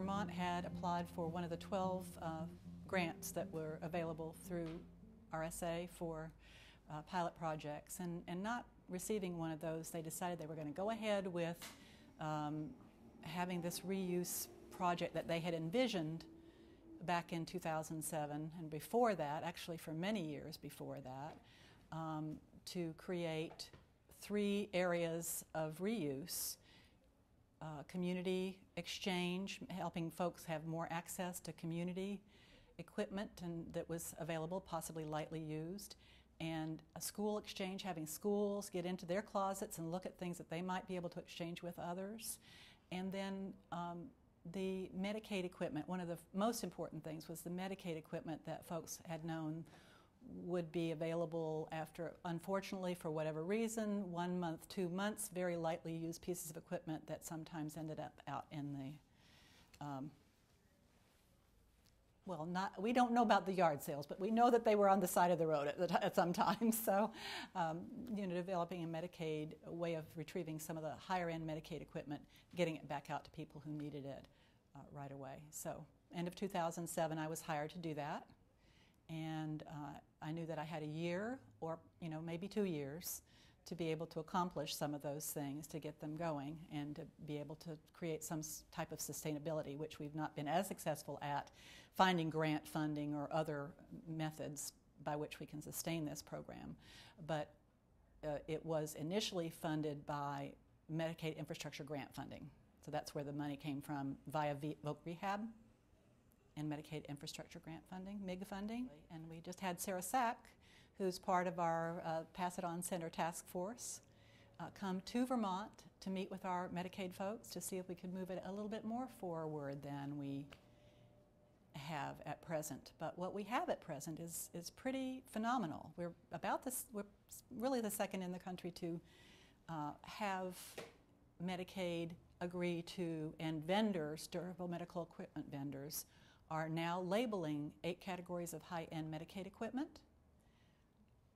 Vermont had applied for one of the 12 grants that were available through RSA for pilot projects, and not receiving one of those, they decided they were going to go ahead with having this reuse project that they had envisioned back in 2007, and before that, actually for many years before that, to create 3 areas of reuse. Community exchange, helping folks have more access to community equipment and that was available, possibly lightly used, and a school exchange, having schools get into their closets and look at things that they might be able to exchange with others. And then the Medicaid equipment, one of the most important things was the Medicaid equipment that folks had known would be available after, unfortunately, for whatever reason, 1 month, 2 months, very lightly used pieces of equipment that sometimes ended up out in the, we don't know about the yard sales, but we know that they were on the side of the road at some time. So, developing a Medicaid way of retrieving some of the higher-end Medicaid equipment, getting it back out to people who needed it right away. So, end of 2007, I was hired to do that. And I knew that I had a year or maybe 2 years to be able to accomplish some of those things, to get them going and to be able to create some type of sustainability, which we've not been as successful at finding grant funding or other methods by which we can sustain this program. But it was initially funded by Medicaid infrastructure grant funding. So that's where the money came from via Voc Rehab and Medicaid infrastructure grant funding, MIG funding. And we just had Sarah Sack, who's part of our Pass It On Center task force, come to Vermont to meet with our Medicaid folks to see if we could move it a little bit more forward than we have at present. But what we have at present is pretty phenomenal. We're really the second in the country to have Medicaid agree to, and vendors, durable medical equipment vendors, are now labeling 8 categories of high-end Medicaid equipment.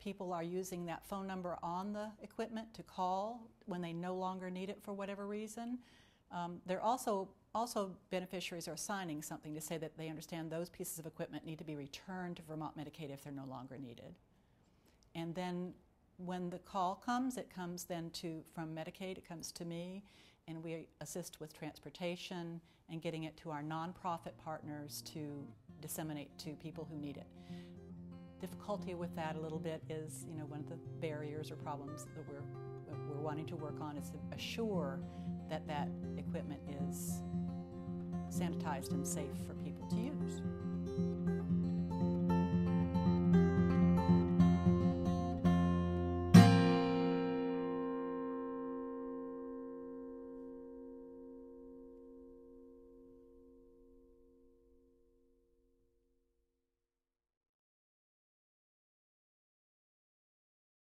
People are using that phone number on the equipment to call when they no longer need it for whatever reason. They're also beneficiaries are signing something to say that they understand those pieces of equipment need to be returned to Vermont Medicaid if they're no longer needed. And then when the call comes, it comes then from Medicaid, it comes to me, and we assist with transportation and getting it to our nonprofit partners to disseminate to people who need it. Difficulty with that a little bit is, one of the barriers or problems that we're wanting to work on is to assure that that equipment is sanitized and safe for people to use.